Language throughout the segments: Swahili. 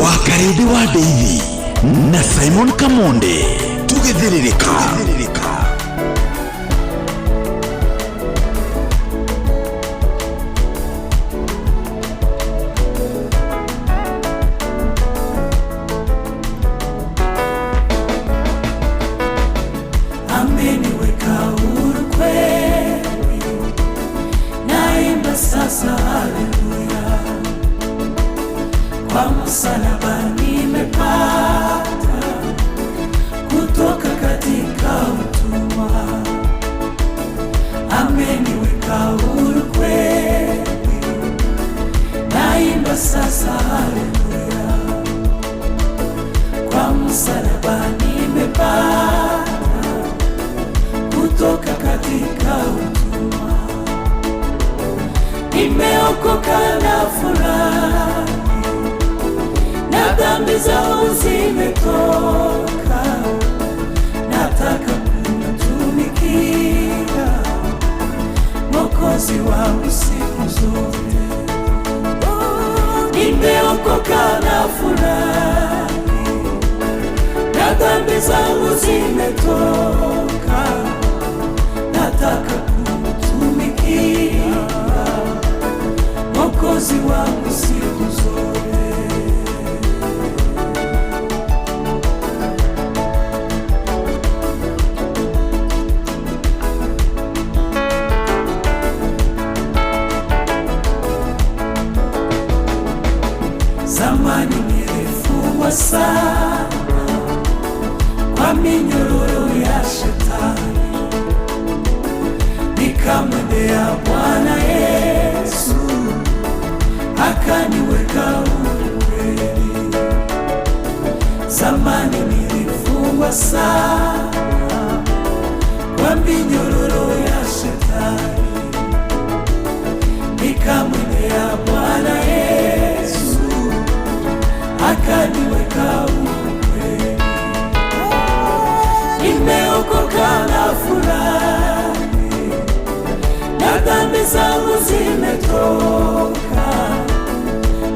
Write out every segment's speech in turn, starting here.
Wakarede wa Daily na Simon Kamonde tugithiririka. Ameniweka huru kweli, naimba sasa haleluya. Kwa msalaba nimepata kutoka katika utumwa. Ameniweka huru kweli, naimba sasa haleluya. Kwa msalaba nimepata kutoka katika utumwa. Nimeokoka na furahi, na dhambi zangu zimetoka. Nataka kumtumikia Mwokozi wangu siku zote. Nimeokoka na furahi, na dhambi zangu zimetoka. Nataka kumtumikia Mwokozi wangu siku zote. Zamani nilifungwa sana kwa minyororo ya shetani, nikamwendea Bwana Yesu akaniweka huru kweli. Zamani nilifungwa sana kwa minyororo ya shetani, nikamwendea Bwana Yesu akaniweka huru kweli. Nimeokoka na furahi, na dhambi zangu zimetoka.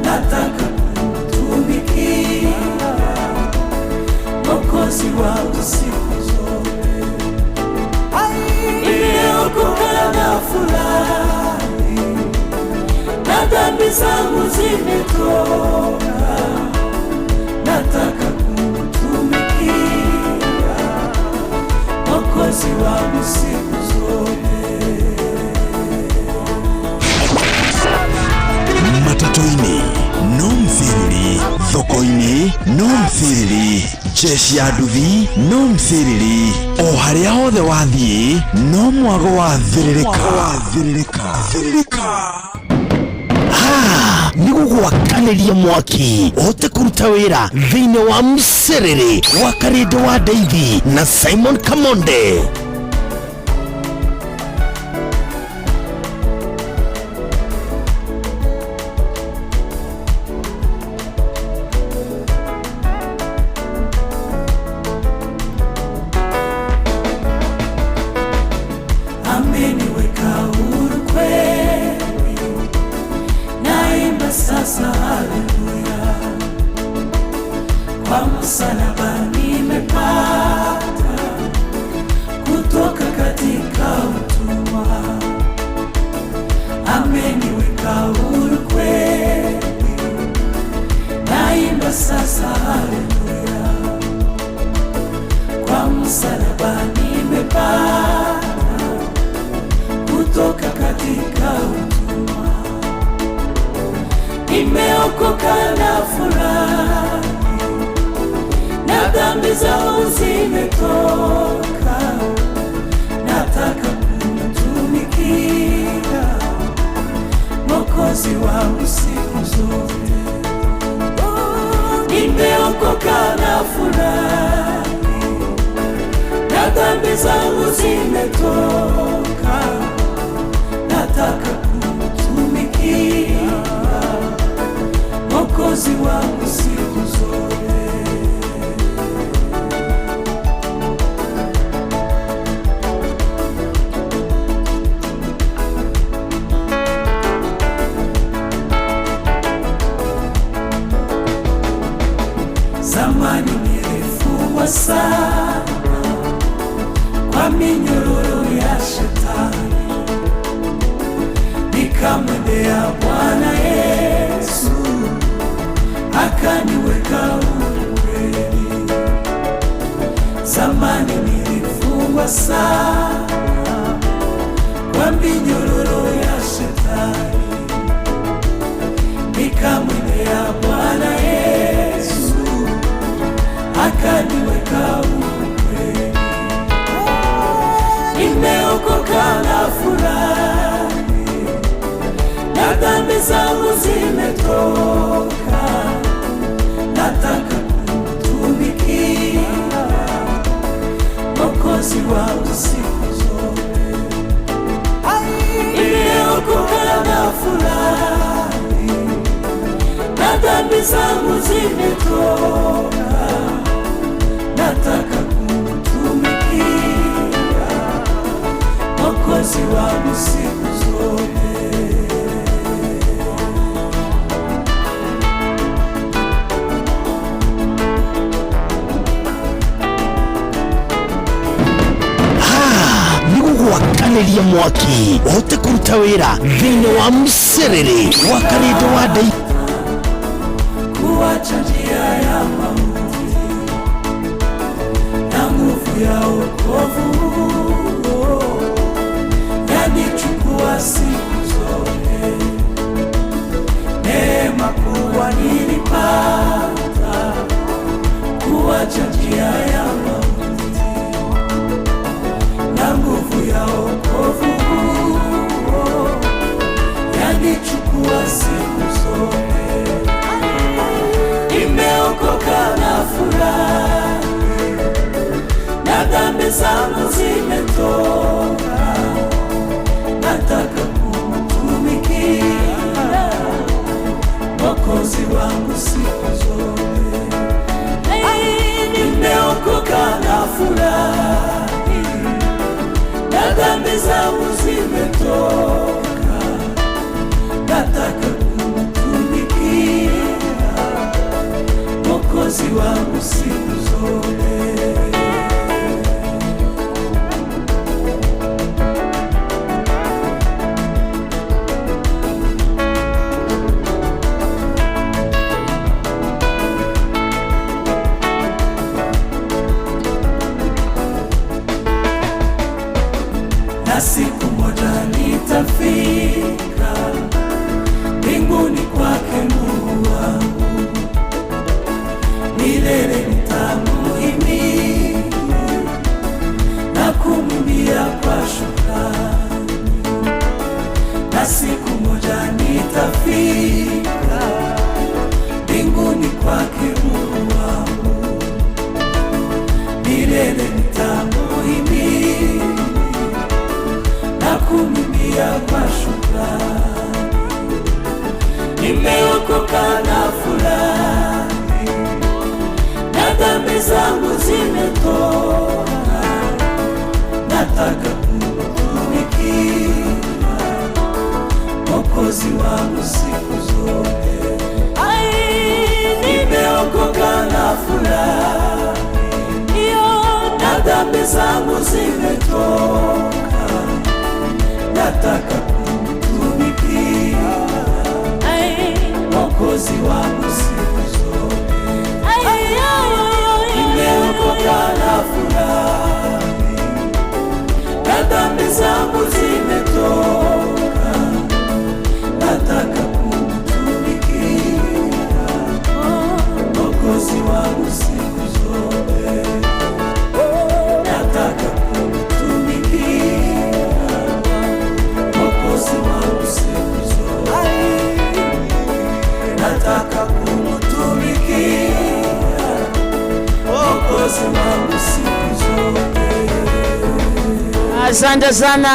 Nataka kumtumikia Mwokozi wangu siku zote. Nimeokoka na furahi, na dhambi zangu zimetoka. Nataka kumtumikia Mwokozi wangu siku zote. Matatoini no mthiriri, thoko-ini no mthiriri, jeshi ya nduthi no mthiriri, o haria hothe wathie no mwago wa thiririka. Nigugwakaniria mwaki uhote kuruta wira thiini wa mserere wa Karede wa Daily na Simon Kamonde. Ameniweka huru kweli, naimba sasa haleluya. Kwa msalaba nimepata kutoka katika utumwa. Ameniweka huru kweli, naimba sasa haleluya. Kwa msalaba nimepata kutoka katika utumwa. Nimeokoka na furahi, na dhambi zangu zimetoka. Nataka kumtumikia Mwokozi wangu siku zote. Nimeokoka na furahi, na dhambi zangu zimetoka. Nataka kumtumikia Mwokozi wangu siku zote. Zamani nilifungwa sana kwa minyororo ya shetani, nikamwendea Bwana Yesu akaniweka huru kweli. Zamani nilifungwa sana kwa minyororo ya shetani, nikamwendea Bwana Yesu akaniweka huru kweli. Nimeokoka na furahi, na dhambi zangu zimetoka, nataka kumtumikia Mwokozi wangu siku zote. Nimeokoka na furahi, na dhambi zangu zimetoka, nataka kumtumikia Mwokozi wangu siku zote. Wakanelia mwaki wote kuruta wira thĩinĩ wa mserere wa Karedo wa Daithĩ, kuacha njia ya mauti na nguvu ya wokovu yanichukua siku zote. Neema kubwa nilipata, kuacha njia ya mauti na nguvu ya wokovu yanichukua siku zote. Nimeokoka na furahi, na dhambi zangu zimetoka, nataka kumtumikia Mwokozi wangu siku zote. Nimeokoka na furahi, na dhambi zangu zimetoka, nataka kumtumikia Mwokozi wangu siku zote. Na siku moja nitafika mbinguni kwake Mungu wangu, milele nitamuhimidi na kumwimbia kwa shukrani. Na siku moja nitafika mbinguni kwake Mungu wangu, milele nitamuhimidi na kumwimbia kwa shukrani. Nimeokoka na furahi, na dhambi zangu zimetoka, nataka kumtumikia Mwokozi wangu siku zote. Nimeokoka na furahi, na dhambi zangu zimetoka, nataka kumtumikia Mwokozi wangu siku zote. Nimeokoka na furahi, na dhambi zangu zimetoka, nataka kumtumikia Mwokozi wangu siku zote. Nataka kumtumikia Mwokozi wangu siku zote. Nataka kumtumikia Mwokozi wangu siku zote. Asante sana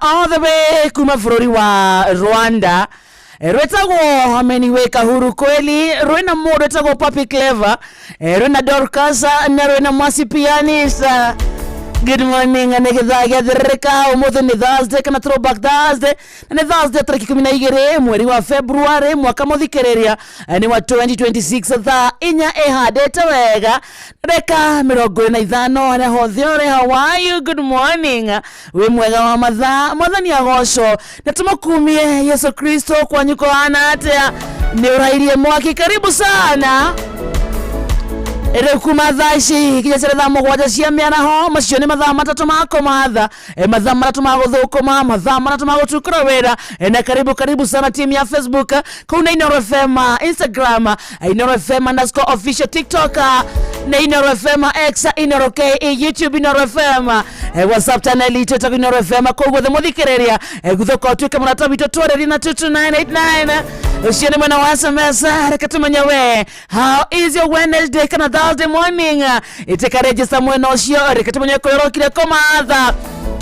all the way kuma bũrũri wa Rwanda. Rwetagwo ameniweka huru kweli. Rwena mũndũ etagwo Papi Clever, rwena Dorcas na rwena Mwasi Pianist. Good morning, anegithagia thirika umuthi ni Thursday kana throwback Thursday. Ni Thursday tariki 12 mweri wa February mwaka muthikiriria ni wa 2026 thaa inya ehadete wega reka 45 na hothiore. How are you? Good morning. We mwega wa mathaa mwathani agocwo na tumukumie Yesu Kristo kwa nyuko ana atia ni urairie mwaki. Karibu sana ere kumathaci kinya cere thaa mugwanja cia miaraho macio ni mathaa matatu mako matha mathaa matatu ma guthukuma mathaa matatu ma gutukura wira na karibu sana team ya Facebook kuna Inoro FM Instagram Inoro FM _official TikTok na Inoro FM X Inoro K YouTube Inoro FM WhatsApp channel ito Inoro FM kogwe muthikiriria guthoka tuke muratabito twareri na 22989 ucione mwana wa SMS rekatumanya we. How is your Wednesday kana Thursday morning? Iteka register mwena ucio rekatumanya kuyorokire komatha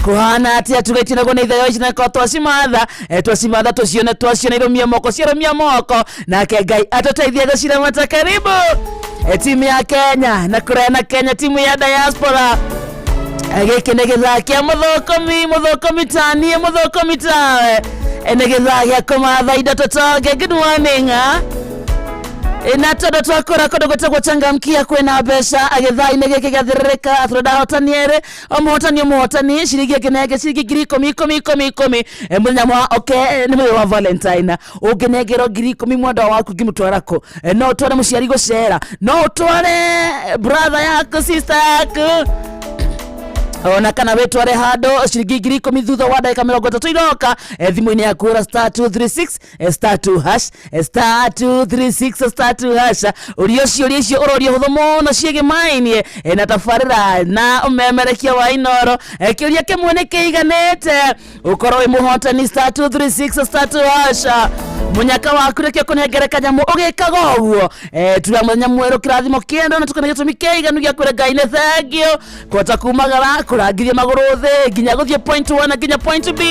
kuhana atia tugetina gona ithayo icina ko twasimatha tucione iromia moko ciromia moko nake Ngai atoteithia gacira mata. Karibu timu ya Kenya na kurena Kenya timu ya diaspora giki nĩ gĩthaa kĩa mũthũkomi tanie mũthũkomi tawe nĩ gĩthaa gĩa kũmatha indo tũtonge. Good morning. Na todo twakora kodo gotagwo changamkia kwena mbeca agithaa-inĩ gĩkĩ gathirĩrĩka atũrenda hotaniere mũhotani ciringi ngenege ciringi 10,000 mũthenya mwa nĩ mũthenya wa Valentine ũngenegero 10,000 mwenda waku ngĩmũtwara kũ? No ũtware mũciari gũcera, no ũtware brother yaku sister yaku ona kana wetware hado ciringi 10,000 thutha wa ndagĩka 30 iroka thimũ-inĩ yaku ora *236 *2# *236 ũrio icio ũrorio hũthũ mũno ciĩgĩmainie na tabarĩra na ũmemerekia wa Inoro kĩũria kĩmwe nĩ kĩiganĩte ũkorwo wĩ mũhotani *236 munyaka waku rekio kũnengere kanyamũ ũgĩkaga ũguo tuga mũthenya mwerũ kĩrathimo kĩenda na tukana gĩtũmi kĩiganu gĩa kwĩra Ngai nĩ thengio kũhota kumagara kũrangithia magũrũ thĩ nginya gũthiĩ point 1 nginya point B.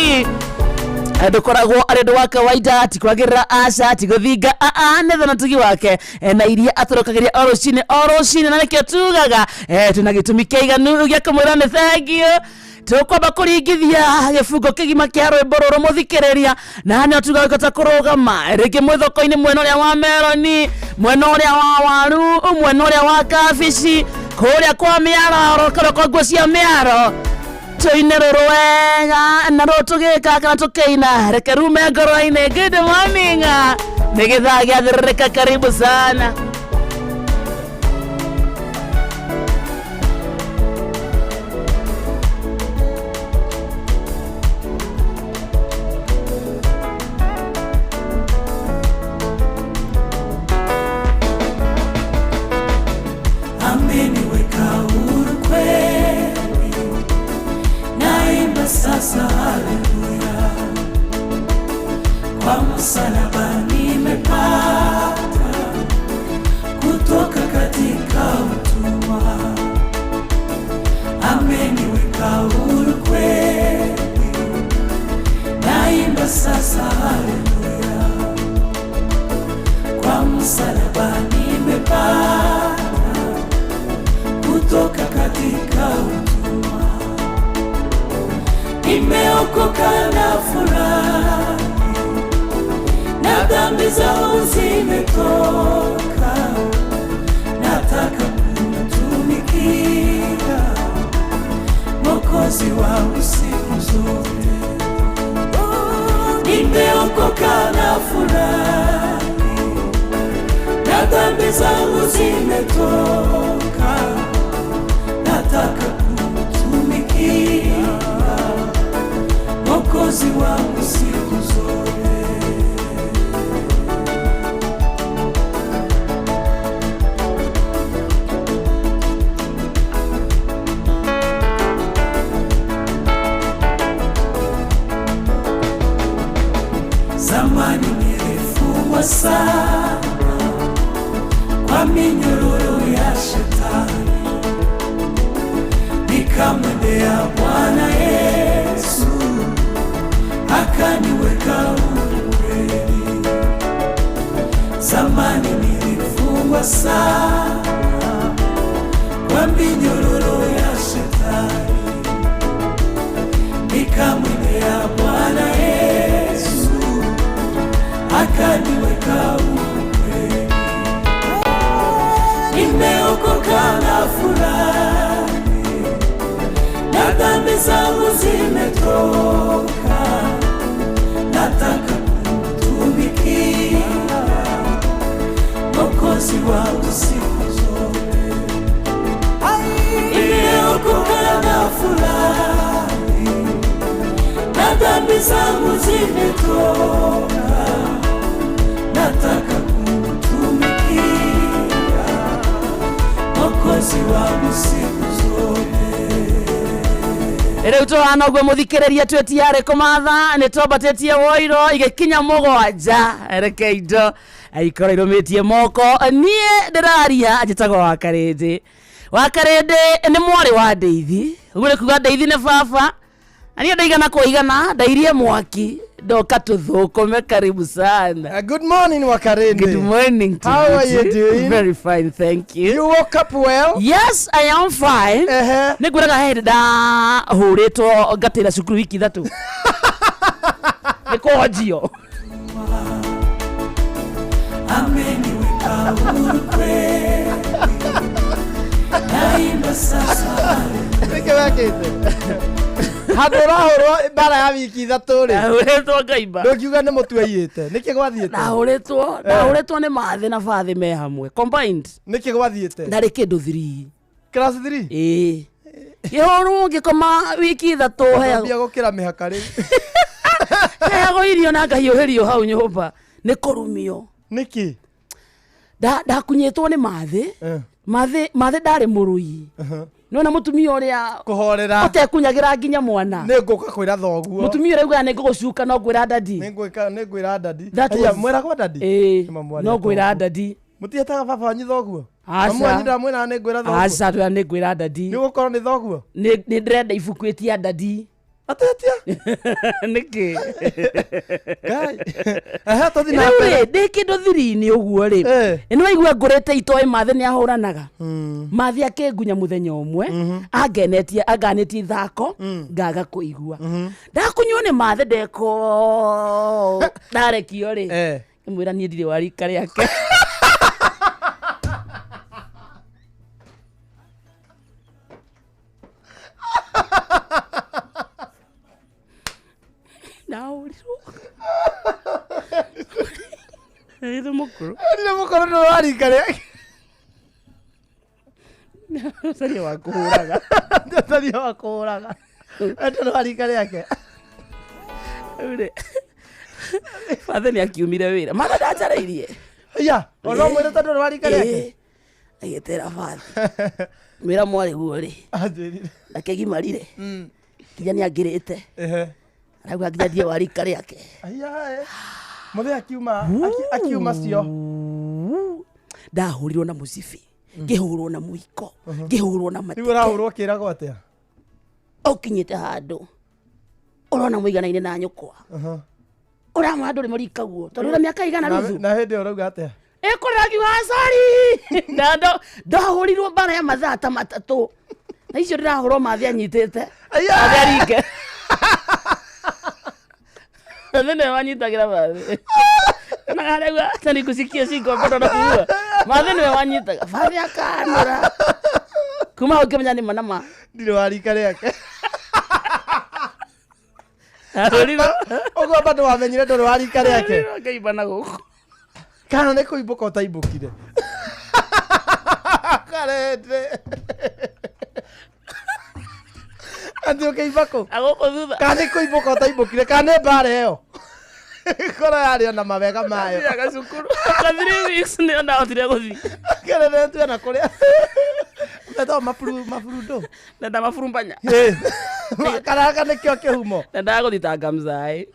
Ndukoragwo arĩ ũndũ wa kawaida tikwagĩrĩra aca tigũthinga nĩ thana tugi wake na iria atũrũkagĩria o rũcinĩ na nĩkĩo tugaga twĩna gĩtũmi kĩiganu gĩa kũmwĩra nĩ thengio. Tukwamba kũringithia gĩbungo kĩgima kĩa rwĩmbo rũrũ mũthikĩrĩria na hano tugagĩkota kũrũgama rĩngĩ mwĩthoko-inĩ mwena ũrĩa wa meroni mwena ũrĩa wa waru mwena ũrĩa wa kabici kũrĩa kwa mĩaro kana kwa nguo cia mĩaro tũine rũrũ wega na rũtũgĩka kana tũkĩina reke rume ngoro-inĩ. Good morning. Nĩ gĩthaa gĩathĩrĩrĩka. Karibu sana. Sasa haleluya, kwa msalaba nimepata kutoka katika utumwa, ameniweka huru kweli, naimba sasa haleluya, kwa msalaba nimepata kutoka katika utumwa, nimeokoka na furahi na dhambi zangu zimetoka, nataka kumtumikia Mwokozi wangu siku zote. Nimeokoka na furahi na dhambi zangu zimetoka, nataka kumtumikia Mwokozi wangu siku zote. Zamani nilifungwa sana kwa minyororo ya shetani, nikamwendea Bwana Yesu akaniweka huru kweli. Zamani nilifungwa sana kwa minyororo ya shetani, nikamwendea Bwana Yesu akaniweka huru. Nimeokoka na furahi, na dhambi zangu zimetoka, nataka kumtumikia Mwokozi wangu siku zote. Nimeokoka na furahi, na dhambi zangu zimetoka, nataka kumtumikia Mwokozi wangu siku zote. Ere utohana gwe muthikiriria twetiare kumatha ni tobatetie woiro igekinya mugwanja reke indo aikora irometie moko nie ndiraria ajitagwo Wakarindi ni mwari wa Ndeithi ugure kuga Ndeithi ne baba ani ndaigana kuigana ndairie mwaki ndoka tuthukume. Karibu sana. Good morning, Wakarindi. Good morning to How are you doing? Very fine, thank you. You woke up well? Yes, I am fine. Niguraga hedi da huritwo ngatira cukuru wiki 3 nikonjio Ameniweka huru kweli, naimba sasa. Nike wakite. Hadora horo bara ya wiki 3 ri. huritwo ngaimba. Ndokiuga ni mutu aiyite. Nike gwathiite. Huritwo ni mathi na bathi me hamwe. Combined. Nike gwathiite. Ndari kindu 3. Class 3? Gihoro ngikoma wiki 3 heago. Mbia gukira mihaka ri. Heago irio na ngahiuhirio hau nyumba. Ni kurumio. Niki? Da kunyetwo ni mathi. Mathi ndari murui. Nona mutumia uria kuhorera atekunyagira nginya mwana ni nguka kwira thoguo mutumia urauga ni ngugucuka no gwira dadi ni ngwira dadi aya mwera kwa dadi no gwira dadi mutietaga baba wanyu thoguo amwe ndira mwena ni ngwira thoguo aca twa ni gwira dadi ni gukorwo ni thoguo ni ndrenda ibukwĩtia dadi atetia niki aha tothi na mbere ndi kindu 3 ni uguo ri ni waigua ngurete itoi mathe ni ahuranaga mathe akengunya muthenya umwe aganitie thako ngaga kuigua ndakunywo ni mathe ndeko ndarekio ri mwira ni ndire wari kare yake Ito mukuru ndo wari kare Saria wakuraga Saria wakuraga Ito ndo wari kare yake Ure Fathe ni akiumire wira Mara ndajareirie Ya ono mwira ndo wari kare yake Ayetera fathe Mwira mwari guori Ndakegimarire Kinya ni agirite Arauga nginya die wari kare yake Aya Mothe akiuma cio ndahurirwo na mucibi ngihurwo na muiko ngihurwo na matike riu urahurwo kirago atia ukinyite handu urona muiganaine na nyukwa urama handu ri murikaguo tondu ira miaka igana ruthu na hindi urauga atia kuragi wa sorry ndahurirwo bara ya mathaa ta 3 na icio ndirahurwo mathi anyitite agarike Nene wanyitagira bathi. Na garegwa tani kusikia siko bado na kuua. Mathi ni wanyitaga. Bathi akanura. Kuma ukimenya ni manama. Ndiro wari kare yake. Aroriro. Ogo bado wamenyire ndoro wari kare yake. Kaibana guko. Kana ne kuibuka utaibukire. Karete. Andio keibako. Agoko thutha. Kana kuibuka utaibukire kana bare yo. Kora yari na mabega mayo. Ya gasukuru. Ka 3 weeks ni ona otire guthi. Kere tu na kore. Nda mafuru ndo. Nda mafuru mpanya. Kana kana kyo kehumo. Nda guthitanga mzai.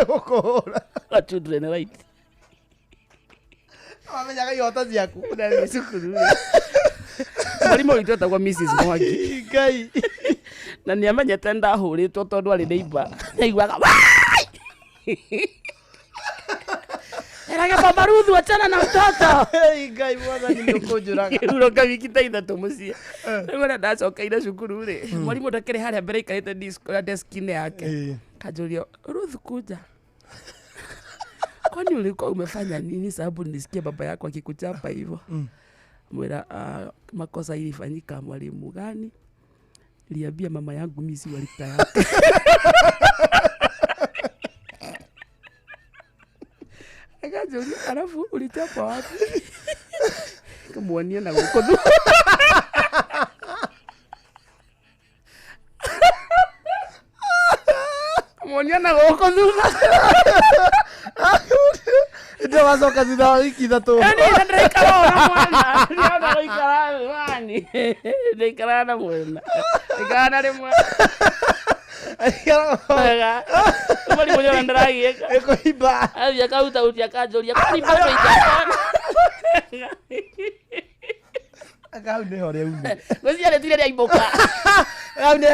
Ukora. Ka children right. Wamenyaga yota ziaku. Nda sukuru. Marimo itota kwa Mrs. Mwangi. Ngai. Na niamenyete ndahuritwo tondu ari neighbor. Naiguaga. Keraga baba Ruth wachana na mtoto. Ngai mwana nĩũkũnjũraga. Uroka wiki ta ithatũ mũciĩ. Rĩu ndacokeire cukuru rĩ. Mwarimũ ndakĩrĩ harĩa mbere ikarĩte desk-inĩ yake. Kanjũria Ruth kuja. Kwani ulikuwa umefanya nini sababu nisikie baba yako akikuchapa hivyo? Mwera makosa ilifanyika mwalimu gani? Niliambia mama yangu mimi si walita yake. Akajulia alafu ulichapa wapi? Kamuonia na ukodu. Kamuonia na ukodu. Ndio wazoka zina wiki ithatũ. Yaani ndaikara mwana. Ndio ndaikara wani. Ndaikara na mwana. Ndaikara rimwe. Mwali mwenye ndaragieka. Ekuimba. Athia kauta utia kanjoria. Kwani baba itakana. Akau nĩ hore ume. Gũciarĩ tire rĩa iboka. Au nĩ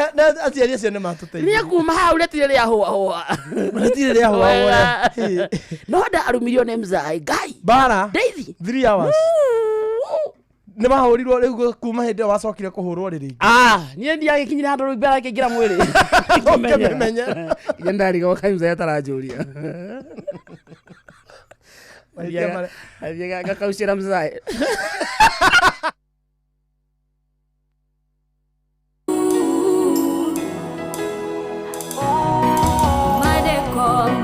aciari acio nĩ matũteithia. Nĩ kuma hau retire rĩa hũa. Retire rĩa hũa. No ndarumirio nĩ mzai Ngai. Bara. Daisy. 3 hours. Nĩ mahũrirwo rĩu kuma hĩndĩ ĩyo wacokire kũhũrwo rĩrĩ. Niĩ ndiagĩkinyire handũ rũimbe arakĩingĩra mwĩrĩ. Ũkĩmenya. Nĩ ndariga kaimza ataranjũria. Athiaga gakaucĩra mzai.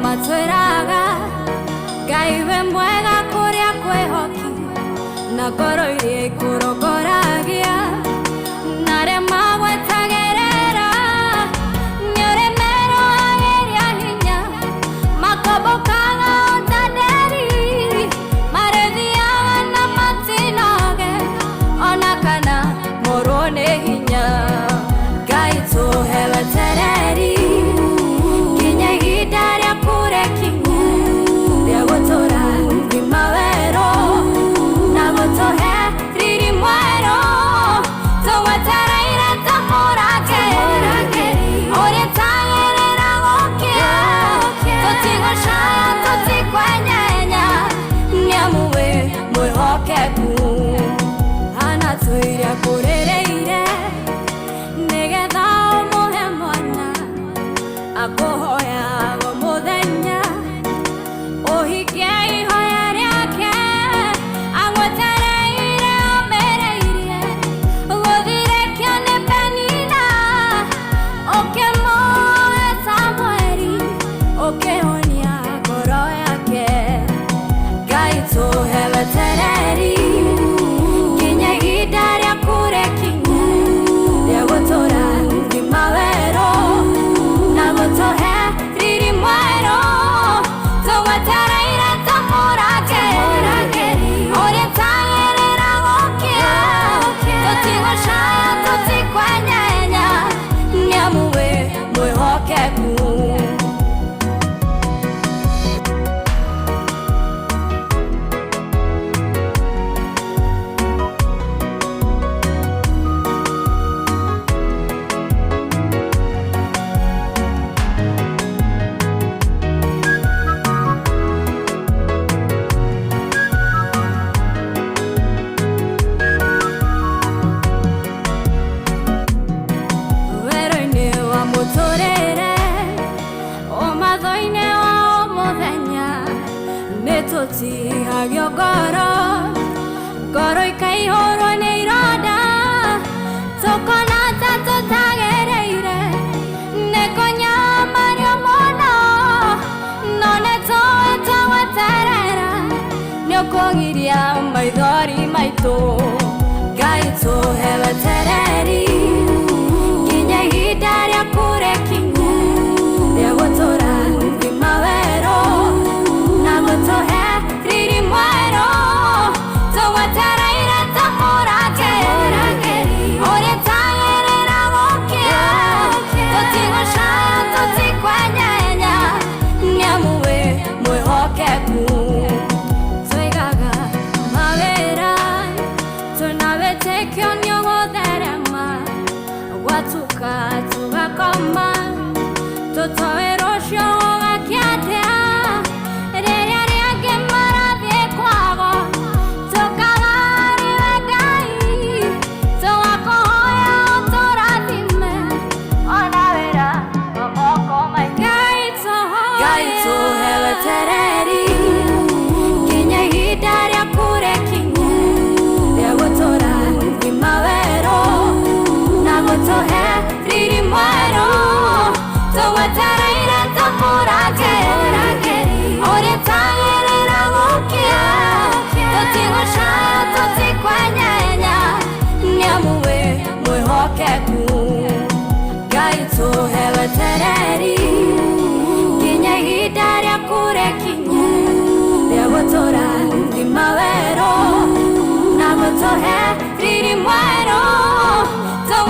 Matwĩraga Ngai we mwega kũrĩa kwĩhoki na ngoro iria ikũrongoragia na arĩa magwetagĩrĩra nĩũrĩ merohagĩria hinya makombokaga o ta nderi marĩthiaga na matinoge ona kana morwo nĩ hinya Ngai tũhe wetereri nginya ihinda rĩa kũrekingu rĩa gũtũra thima werũ na gũtũhe riri mwerũ tũgwetereire ta mũrangĩri ũrĩa tagĩrĩra gũkĩa tũtigũcaya tũtikwenyenya nĩamu wĩ mwĩhokeku hana tũiria kũrĩrĩire nĩgetha ũmũhe mwana akũhoya o mũthenya ũhikie ihoya rĩake agwetereire omĩrĩirie gũthirĩkio nĩ Penina ũkĩmũhe Samũeli ũkĩhonia ngoro yake Ngai tũhe wetereri nginya ihinda rĩa kũrekingu rĩa gũtũra thima werũ na gũtũhe riri mwerũ tũgwetereire ta mũrangĩri ũrĩa tagĩrĩra gũkĩa tũtigũcaya tũtikwenyenya nĩamu wĩ mwĩhokeku werũ-inĩ wa mũtũrĩre ũmatho-inĩ wa o mũthenya nĩtũtihagio ngoro ikaihũrwo nĩ ironda tũkona ta tũtagĩrĩire nĩ kũnyamario mũno no nĩtũĩ twagweterera nĩũkũgiria maithori maitũ Ngai tũhe wetereri nginya ihinda rĩa kũrekingu rĩa gũtũra thima werũ na gũtũhe riri mwerũ tũgwetereire ta mũrangĩri ũrĩa tagĩrĩra gũkĩa tũtigũcaya tũtikwenyenya nĩamu wĩ mwĩhokeku tũigaga mawĩra tunawĩtĩkio nĩũgũtherema gwatuka tũgakoma tũtoĩ rũciũ gũgakĩatĩa rĩrĩa rĩangĩ marathi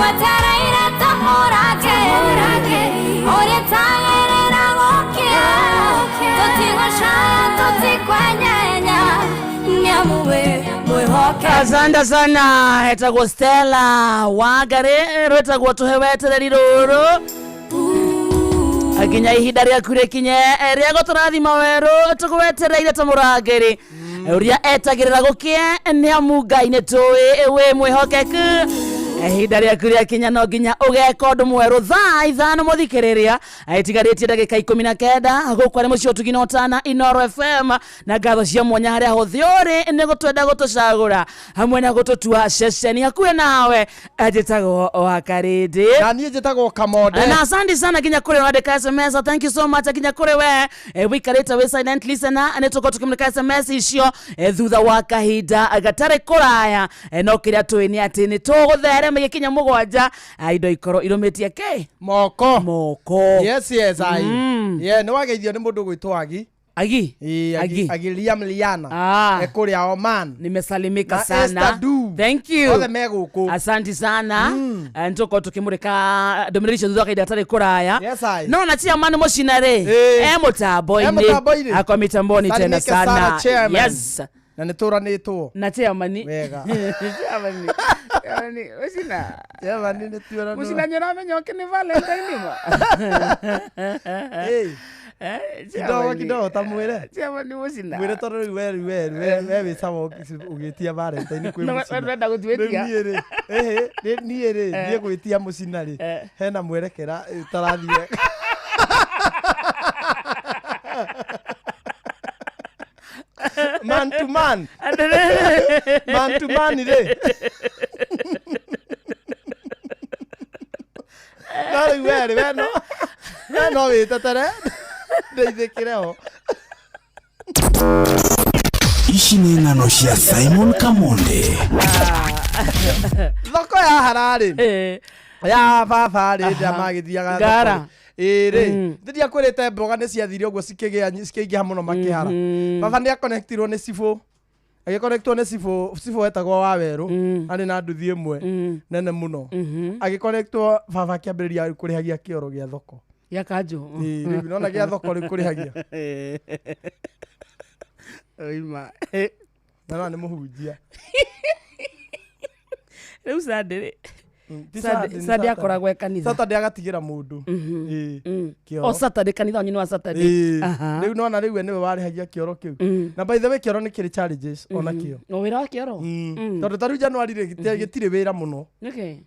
twetereire ta mũrangĩri ũrĩa tagĩrĩra gũkĩa tũtigũcaya tũtikwenyenya nĩamu wĩ mwĩhoke. Asante sana. Hetagwo Stella Wangari rwetagwo tuhewetereri rũrũ aginya ihinda rĩaku rĩkinye rĩa gũtũrathima werũ tũgwetereire ta mũrangĩri ũrĩa etagĩrĩra gũkĩa nĩamu Ngai nĩtũĩ wĩ mwĩhokeku. Ihinda rĩaku rĩakinya no nginya ũgeka ũndũ mwerũ thaa ithano mũthikĩrĩria itigarĩtie ndagĩka 19 gũkũ arĩ mũciĩ ũtugi na ũtana Inooro FM na ngatho cia mwanya harĩa hothe ũrĩ nĩ gũtwenda gũtũcagũra hamwe na gũtũtua ceceni hakuhĩ nawe njĩtagwo Wakarĩndĩ na niĩ njĩtagwo Kamonde. Na asante sana nginya kũrĩ wandĩka SMS. Thank you so much nginya kũrĩ we wĩikarĩte wĩ silent listener nĩ tũkorwo tũkĩmũrĩka SMS icio thutha wa kahinda gatarĩ kũraya no kĩrĩa tũĩ nĩ atĩ nĩ tũgũtherema gĩkinya mũgwanja indo ikorwo irũmĩtie moko. Yes ai. Nĩ wageithio nĩ mũndũ gwĩtwo Agi. Agi Liana. Ekuria Oman. Nimesalimika sana. Thank you. Othe megũkũ. Asante sana. Ntoko tukimurika ndũmĩrĩri cio thutha wa kahinda gatarĩ kũraya. No na tia mani mũcinarĩ mũtambo-inĩ akwa mitamboni tena sana. Yes. Na nĩtũranĩtwo. Na chairman. Wega. Chairman. Ũcina. Chairman nĩtũranĩtwo. Mũcina nyona ke nĩ Valentine ma. Kidogo tamwĩre. Chairman mũcina. Mwĩre tondũ rĩu we wĩcaga ũgĩtia Valentine kwĩ mũcina. Nĩwenda gũtuĩtia. Niĩ rĩ niĩ gwĩtia mũcina rĩ hena mwerekera ũtarathiĩ. Man to man. Man to man ire. Nari we no wĩtetere. Ndeithĩkĩre ho. Ici nĩ ng'ano cia Simon Kamonde. Thoko ya hararĩ. Ya baba rĩ ndamagĩthiaga Ngara. Ĩrĩ ndiria kwĩrĩte mboga nĩ ciathire ũguo cikĩingĩha mũno makĩhara. Baba nĩ aconnectirwo nĩ Cibũ. Agĩconnectwo nĩ Cibũ wetagwo wa werũ arĩ na nduthi ĩmwe nene mũno. Agĩconnectwo baba akĩambĩrĩria kũrĩhagia kĩoro gĩa thoko. Ya kanjũ. Rĩu nona gĩa thoko rĩu kũrĩhagia. Oima. Na nĩ mũhunjia. Rĩu Sunday Sunday akoragwo kanitha. Saturday agatigĩra mũndũ. O Saturday kanitha onye wa Saturday. Rĩu nona rĩu nĩwe warĩhagia kĩoro kĩu. Na by the way kĩoro nĩ kĩrĩ challenges ona kĩo. O wĩra wa kĩoro. Tondũ ta rĩu January gĩtirĩ wĩra mũno. Okay.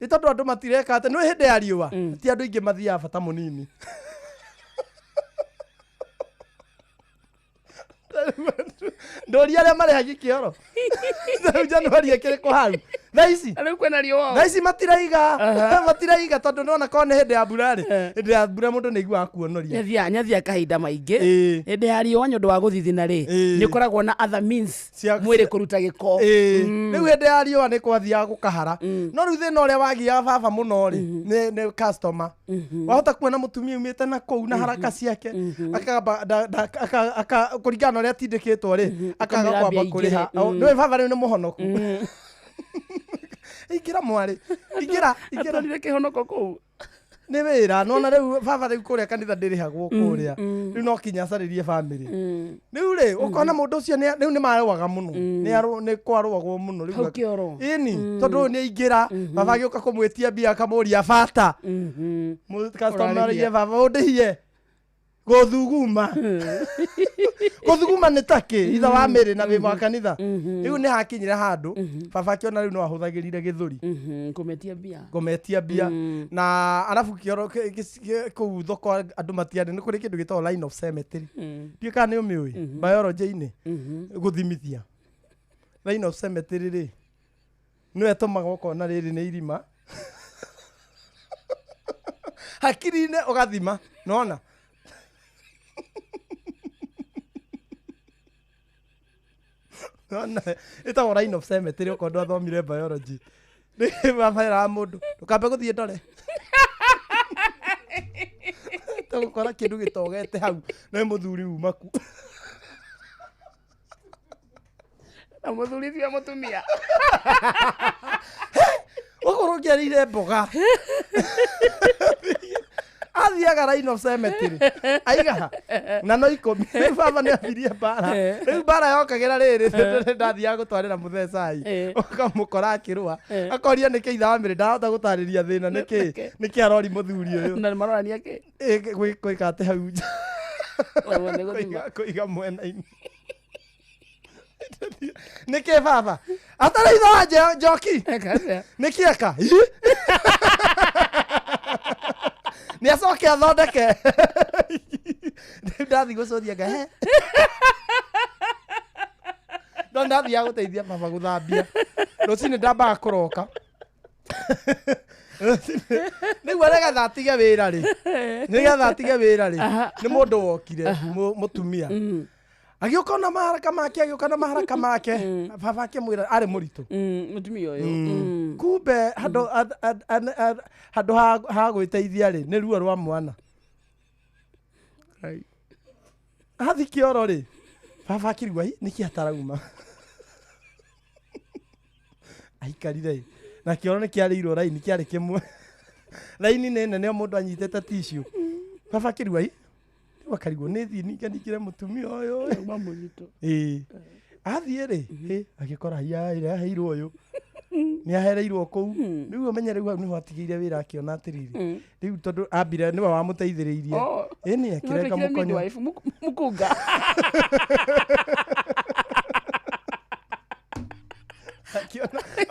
Nĩ tondũ andũ matireka atĩ nĩ hĩndĩ ya riũa. Ti andũ aingĩ mathiaga bata mũnini. Ndoria arĩa marĩhagia kĩoro. Rĩu January ĩkĩrĩ kũ hau. Thaa ici. Rĩu kwĩna riũa. Thaa ici matiraiga tondũ nona ko nĩ hĩndĩ ya mbura rĩ. Hĩndĩ ya mbura mũndũ nĩ aiguaga kuonoria. Nyathia kahinda maingĩ. Hĩndĩ ya riũa nĩ ũndũ wa gũthithina rĩ. Nĩ ũkoragwo na other means mwĩrĩ kũruta gĩko. Rĩu hĩndĩ ya riũa nĩ kwathiaga gũkahara. No rĩu thĩna ũrĩa wagiaga baba mũno rĩ nĩ customer. Wahota kuona mũtumia umĩte na kũu na haraka ciake. Kũringana na ũrĩa atindĩkĩtwo rĩ akaga kwamba kũrĩha. Nĩwe baba rĩu nĩ mũhonoku. Ingĩra mwarĩ. Ingĩra. Atwarire kĩhonoko kũu. Nĩ wĩra nona rĩu baba rĩu kũrĩa kanitha ndĩrĩhagwo kũrĩa. Rĩu no kinya acarĩrie family. Rĩu rĩ ũkona mũndũ ũcio rĩu nĩ marũaga mũno. Nĩ kwarũagwo mũno rĩu. Ĩni tondũ nĩ aingĩra baba agĩũka kũmwĩtia mbia akamũria bata. Customer ye baba ũndĩhie. Gũthuguma nĩ takĩ itha wa mĩrĩ na wĩ wa kanitha. Rĩu nĩ hakinyire handũ baba akĩona rĩu no ahũthagĩrire gĩthũri kũmetia mbia na arabu kĩoro kũu thoko andũ matiarĩ nĩ kũrĩ kĩndũ gĩtagwo line of cemetery. Ndiũ kana nĩ ũmĩũĩ biology-inĩ gũthimithia. Line of cemetery rĩ nĩwe tũmaga ũkona rĩrĩ nĩ irima hakiri-inĩ ũgathima nona. Ĩtagwo line of cemetery ũkondwo athomire biology. Nĩ baba era mũndũ ndũkambe gũthiĩ ndore. Tũgũkora kĩndũ gĩtogete hau na mũthuri umaku. Na mũthuri ti mũtumia. ongerire mboga athiaga Line of Cemetery aiga na no 10 baba nĩ abirie bara rĩu bara yokagĩra rĩrĩ ndathiaga gũtwarĩra mũthecai ũkamũkora akĩrũa akoria nĩkĩ itha wa mĩrĩ ndahota gũtarĩria thĩna nĩkĩ arori mũthuri ũyũ na marorania kĩ gwĩka atĩ hau kũiga mwena-inĩ nĩkĩ baba atarĩ itha wa Njoki nĩkĩ eka nĩ acoke athondeke ndathi gũcũthia ngahe no ndathiaga gũteithia baba gũthambia rũcinĩ ndambaga kũroka nĩguo nĩgetha atige wĩra rĩ nĩ mũndũ wokire mũtumia agĩũka na maharaka make baba akĩmwĩra arĩ mũritũ mũtumia ũyũ kumbe handũ ha gwĩteithia rĩ nĩ ruo rwa mwana athi kĩoro rĩ baba akĩrigwo nĩkĩ atarauma aikarire na kĩoro nĩ kĩarĩirwo raini kĩarĩ kĩmwe raini nĩ nene mũndũ anyitĩte tissue baba akĩrigwo bakarigwo nĩ thiĩ ningĩ mũtumia ũyũ mamũnyito athiĩ rĩ agĩkora heirwo ũyũ nĩ ahereirwo kũu rĩu amenye rĩu hau nĩho atigĩire wĩra akĩona atĩrĩrĩ rĩu tondũ ambire nĩwe wamũteithĩrĩirie nĩ akĩrenga mũkonyo mũkũnga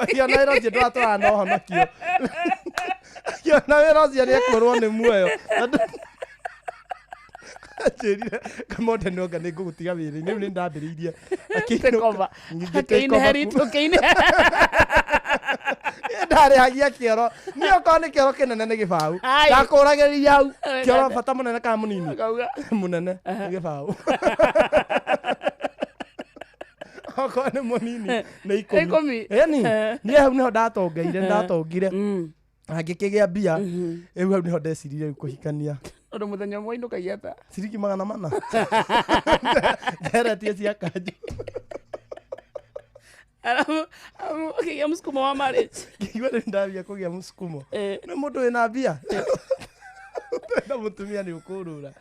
akĩona wĩra ũcio ndwatwara na ũhonokio akĩona wĩra ũcio nĩ ekũrwo nĩ muoyo njĩrire Kamonde nonga nĩ ngũgũtiga wĩra-inĩ rĩu nĩ ndambĩrĩirie ndarĩhagia kĩoro nĩ okorwo nĩ kĩoro kĩnene nĩ gĩbaũ ndakũragĩria hau kĩoro bata mũnene kana mũnini mũnene nĩ gĩbaũ okorwo nĩ mũnini nĩ 10 ĩni niĩ hau nĩho ndatongire ngĩkĩgĩa mbia rĩu hau nĩho ndecirire rĩu kũhikania ũndũ mũthenya ũmwe ainũkagia ta ciringi 400 nderetie cia kanjũ alafu akĩgĩa mũsukumo wa marriage ngĩigua rĩu ndambia kũgĩa mũsukumo nĩ mũndũ wĩna mbia na mũtumia nĩ ũkũrũra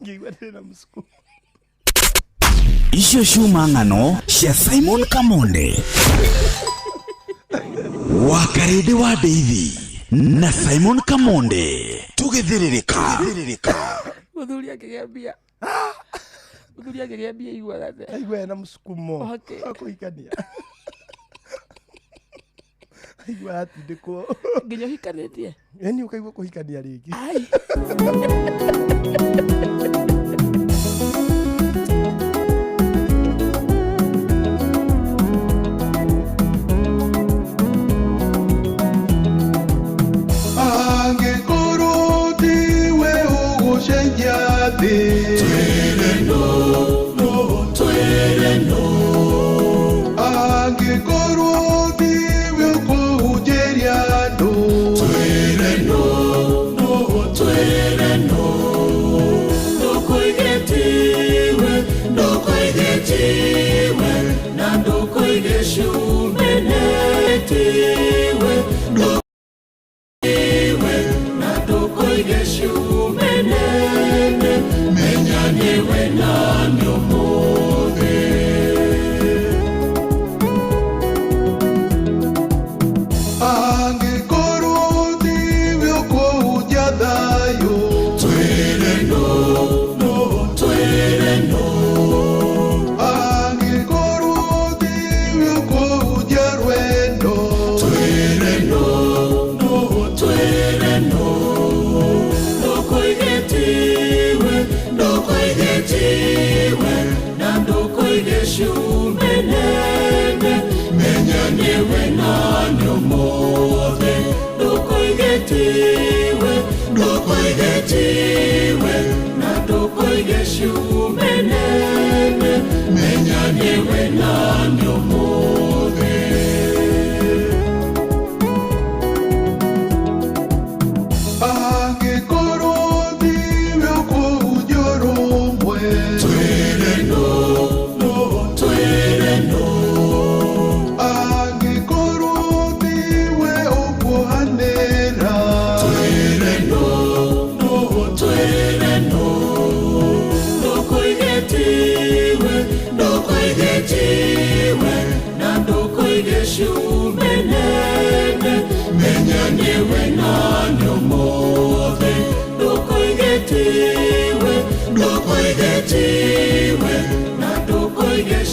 ngĩigua ndĩna mũsukumo. Icio ciuma ng'ano cia Simon Kamonde Wakarede wa David na Simon Kamonde tugithĩrĩrĩka mũthuri akĩgĩa mbia igua na mũsukumo akũhikania igua atindĩkwo nginya ũhikanĩtie yani ũkaigua kũhikania rĩngĩ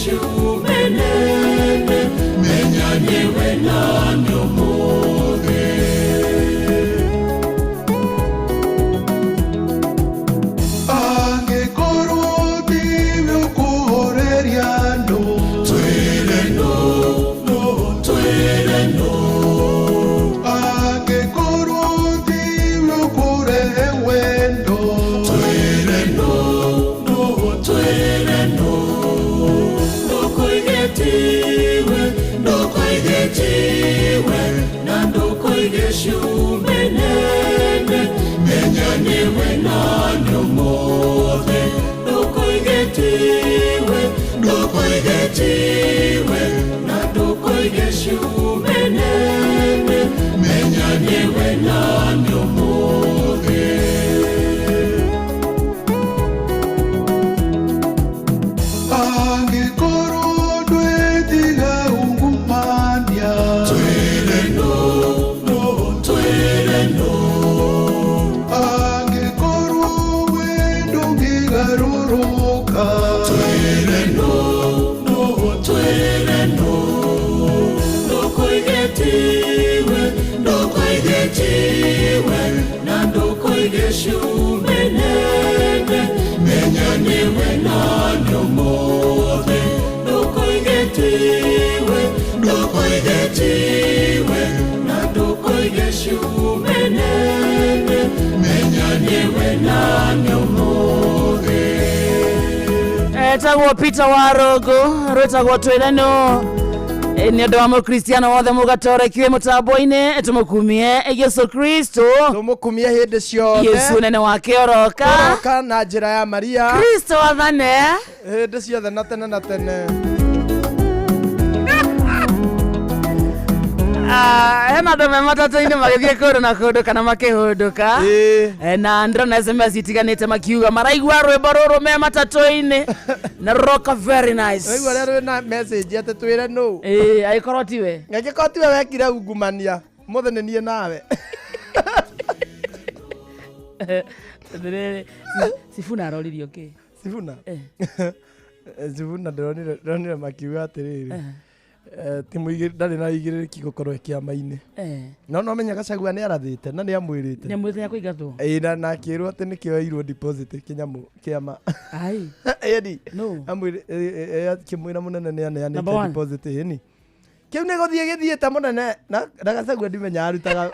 toigeshu menene menyanyewe nanyo mothe angĩkorwo ndĩgũkũhoreria andũ twĩre no angĩkorwo ndĩgũkũrehe wendo twĩre no ndũkũigĩtiwe na ndũkũigeshu menene menyanĩwe nanyo mothe ndũkũigĩtiwe na ndũkũigeshu menene menyanĩwe nanyo mothe angĩkorwo ndwĩtiga ungumania twĩre no angĩkorwo wendo ngĩgarũrũka twĩre no ndũkũigĩtiwe na ndũkũigeshu menene menyanĩwe nanyo mothe ndũkũigĩtiwe na ndũkũigeshu menene menyanĩwe nanyo mothe etagwo Peter Warogo rwetagwo twirano nĩ andũ wa mũkristiano wothe mũgatorekiwe mũtambo-inĩ tũmũkumie Yesu Kristo tũmũkumie hĩndĩ ciothe Yesu nene wake oroka na njĩra ya Maria Kristo athane hĩndĩ ciothe na tene na tene. hena andũ me matatũ-inĩ magĩthiĩ kũndũ na kũndũ kana makĩhũndũka na ndĩrona SMS itiganĩte makiuga maraigua rwĩmbo rũrũ me matatũ-inĩ na roka very nice. Rĩu arĩa rwĩ na message atĩ twĩre no agĩkorwo tiwe angĩkorwo tiwe wekire ungumania mũthĩ nĩ niĩ nawe. Sifuna aroririo kĩ Sifuna ndĩronire makiuga atĩrĩrĩ timu ndarĩ na igĩrĩrĩki gũkorwo kĩama-inĩ no menya Gachagua nĩ arathĩte na nĩ amwĩrĩte nyamwĩte ya kũingatwo na akĩrwo atĩ nĩ kĩoirwo deposit kĩnyamũ kĩama kĩmwĩra mũnene nĩ aneanĩte deposit ĩni kĩu nĩ gĩthiĩte mũnene na Gachagua ndimenyaga arutaga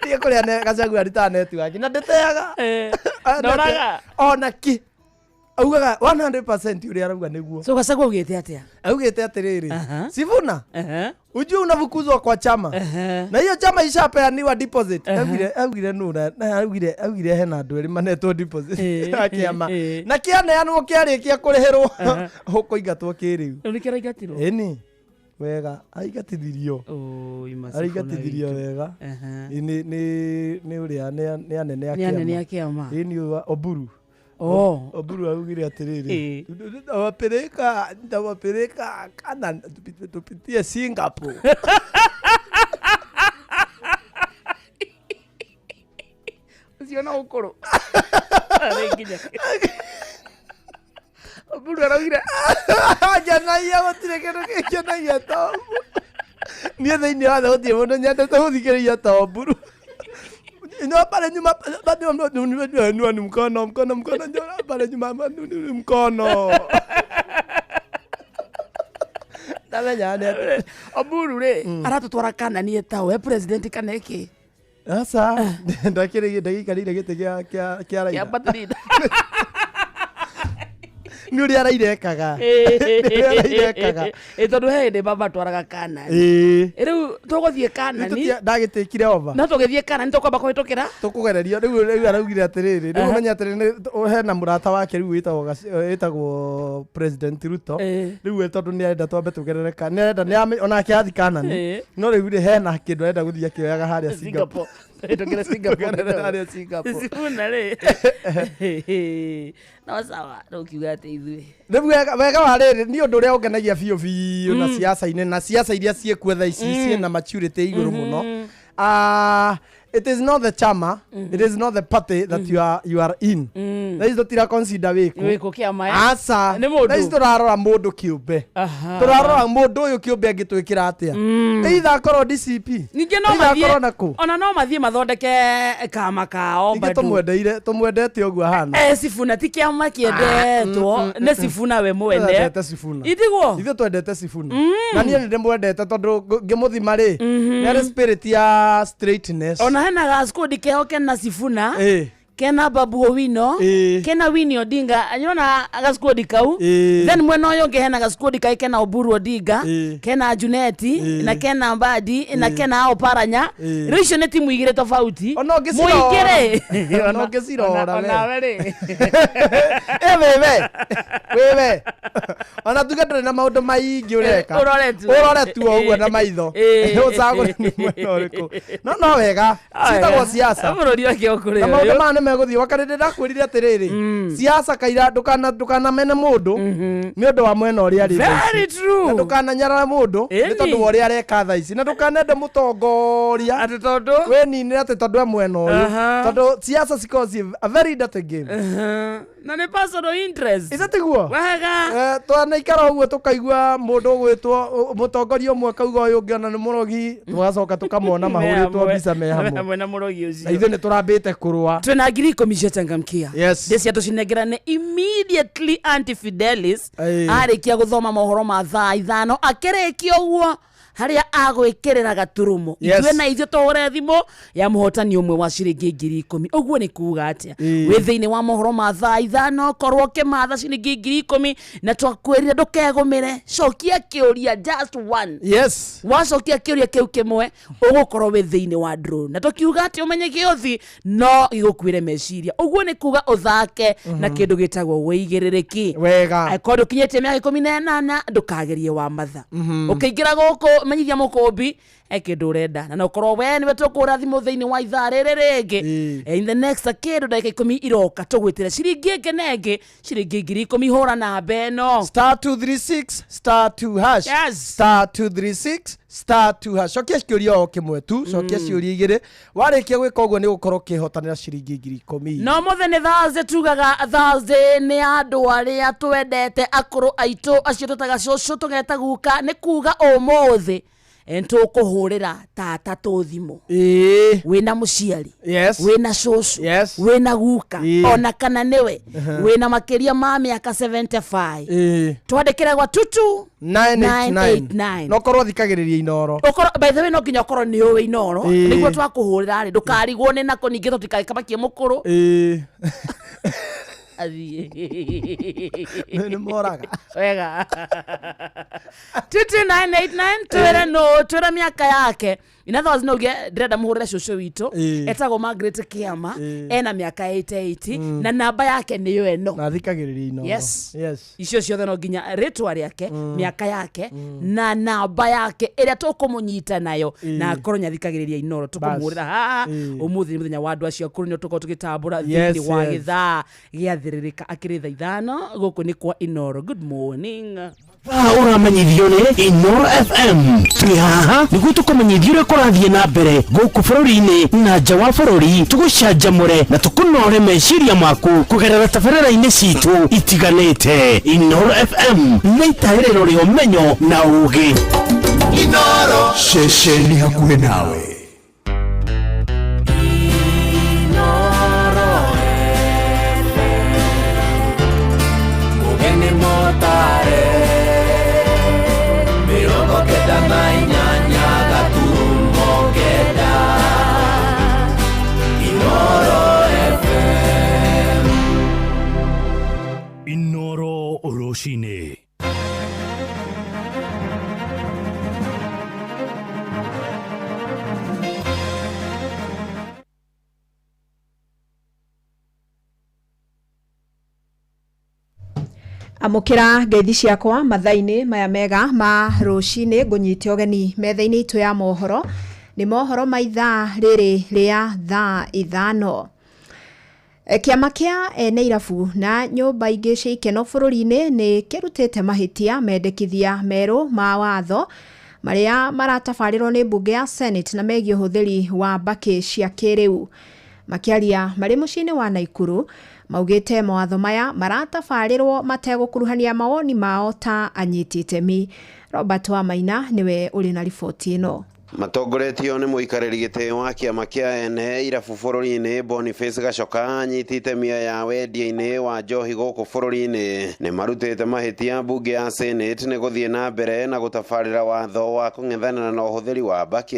ndiĩ kũrĩa Gachagua arutaga netiwaki na ndĩteaga ona kĩ augaga 100% ũrĩa arauga nĩguo. So Gachagua augĩte atĩa? Augĩte atĩrĩrĩ Sifuna ujue unafukuzwa kwa chama na hiyo chama ishapeaniwa deposit. Augire nura na augire hena andũ erĩ manetwo deposit akiama na kĩaneanwo kĩarĩkia kũrĩhĩrwo ũkũingatwo kĩrĩu. Nĩ kĩraingatirwo ĩni wega aigatithirio aigatithirio wega nĩ ũrĩa nĩ anene a kĩama ĩni Oburu Oburu augire atĩrĩrĩ ndawapeleka kana tupitie Singapore. usiona ũkũrũ Oburu araugire janaia gũtirĩ kĩndũ gĩkenagia ta niĩ thĩinĩ wa thauti mũndũ nyendete gũthikĩrĩria ta Oburu. No pale nyuma bado ni mkono ndio pale nyuma ni mkono. Ndamenya nĩ Oburu rĩ aratũtwara Kanani etawe president kaneki. Sasa ndakĩrĩ ndagĩikarĩire gĩtĩ kĩa raia. Nĩ ũrĩa arairekaga tondũ he hĩndĩ baba twaraga Kanani rĩu tũgũthiĩ Kanani ndagĩtĩkire ova no tũgĩthiĩ Kanani tũkwamba kũhĩtũkĩra tũkũgererio rĩu araugire atĩrĩrĩ rĩu ũmenya atĩrĩ hena mũrata wake rĩu wĩtagwo President Ruto rĩu tondũ nĩ arenda twambe tũgerere Kanani nĩ arenda onake athi Kanani no rĩu hena kĩndũ arenda gũthiĩ akĩoyaga harĩa Singapore tũgere Singapore harĩa Singapore Sifuna rĩ no sawa ndũkiuga atĩ ithuĩ rĩu wega wa rĩrĩ nĩ ũndũ ũrĩa ũngenagia biũ biũ na siasa-inĩ na siasa iria ciĩkuo thaa ici ciĩna maturity igũrũ mũno it is not the chama, it is not the party that you are in. That is tira consider wiko kiama asa that is turarora mundu kiumbe turarora mundu uyu kiumbe angitwikira atia either korwo DCP ninge no mathie ona no mathie mathondeke kama kao bado tumwendete uguo hana Sifuna ti kiama kiendetwo ne Sifuna we mwende itigwo ithe twendete Sifuna na niĩ nĩ ndĩmwendete tondu ngimuthima ri nĩ spirit ya straightness ona hena gaskodi kehoke na Sifuna kena Babu Owino kena Winnie Odinga anyona gaskodi kau then mwena uyo ngehena gaskodi kai kena Oburu Odinga kena Juneti na kena Mbadi na kena Oparanya ricio nĩ timu igire tofauti muigire ona ngicirora ona were wewe ona tuge ndũrĩ na maũndũ maingĩ ũreka urore tu ũguo na maitho ũcagũre nĩ mwena ũrĩkũ no wega citagwo siasa bũrũri wake ũkũrĩ na maũndũ ma meguthii wakarinde ndakwirire atiriri siasa kaira ndukana mene mundu ni undu wa mwena uria ari very true na ndukana nyarara mundu ni tondu wa uria areka tha ici na ndukanende mutongoria ati tondu we ninire ati tondu wa mwena uyu tondu siasa cause a very dirty game na ne personal interest isatiguo wega twana ikara uguo tukaigua mundu gwitwo mutongoria umwe kauga uyu ungi ona ni murogi twacoka tukamona mahuritwo mbica me hamwe na murogi ucio na ithu ni turambite kurwa twina ngiri komisha changamkia yes tucinegerane immediately anti-Fidelis arikia guthoma mohoro ma thaa 5 akerekia uguo haria agwikirira gaturumo itwe na ithu tore thimo ya muhotani umwe wa ciringi 10,000 uguo ni kuuga atia we thiini wa mohoro ma thaa 5 korwo kematha ciringi 10,000 na twakwirira ndukegumire cokia kiuria just one yes wacokia kiuria kiu kimwe ugukorwo we thiini wa drone na tukiuga ati umenye giothi no igukwire meciria uguo ni kuuga uthake na kindu gitagwo wigiririki wega akodo kinyete miaka 18 ndukagerie wa matha ukiingira guku menyithia mukombi ekindu urenda na nokorwo we ni wetukura thimu thiini wa ithaa riri ringi in the next kindu ndagika 10 iroka tugwitira ciringi ngenenge ciringi 10,000 hura na beno *236 *2# yes *236 *2# cokia ciuria o kimwe tu cokia ciuria igiri warikia gwika uguo ni gukorwo kihotanira ciringi 10,000 no muthe ni Thursday tugaga Thursday ni andu aria twendete akuru aitu acio tutaga cucu tugeta guka ni kuga umuthi entukuhurira tata tuthimo wina muciari wina cucu wina guka ona kana niwe wina makiria ma miaka 75 twandikira gwa tutu 989 no korwo thikagiriria inoro okoro by the way no nginya okoro ni uwe inoro niguo twakuhurira ri ndukarigwo ni nako ningi tutikakabakie mukuru ni moraga wega 22989 twera miaka yake inathawas no ge ndreda muhurira cucu witu etagwo Margaret Kiama ena miaka 88 na namba yake ni yo eno na thikagiriria ino yes icio ciothe no nginya ritwa riake miaka yake na namba yake iria tukumunyita nayo na akorwo nyathikagiriria inoro tukumuhurira ha umuthi muthenya wa andu acio akuru nyo tuko tugitambura thiini wa githaa giathiririka akiri thaa 5 guku ni kwa inoro good morning uramenyithio ni Inoro FM twi haha niguo tukumenyithio uria kurathie na mbere guku bururi-ini na nja wa bururi tugucanjamure na tukunore meciria maku kugerera tabarĩra-inĩ citu itiganĩte Inoro FM nĩ itaĩrĩro rĩa ũmenyo na ũũgĩ Inoro ceceni hakuhĩ nawe. Inoro Oroshine. Amukira ngeithi ciakwa mathaini maya mega ma rucini ngunyite ogeni methaini itu ya mohoro ni mohoro ma ithaa riri ria thaa 5 kiama kia ene irabu na nyumba ingi cia ikeno bururi-ini ni kirutite mahitia mendekithia meru ma watho maria maratafarirwo ni bunge ya Senate na megie uhuthiri wa mbaki cia kiriu. Makiaria mari muciini wa Naikuru maugite mawatho maya maratafarirwo mategukuruhania mawoni mao ta anyiti itemi. Robert Wamaina niwe uri na riboti ino. Matongoretio ni muikariri giti wa kiama kia ene irabu bururi-ini Boniface Gachoka anyitite mia ya wendia-ini wa njohi guku bururi-ini ni marutite mahitia bunge ya Senate ni guthie na mbere na gutafarira watho wa kung'ethanira na uhuthiri wa mbaki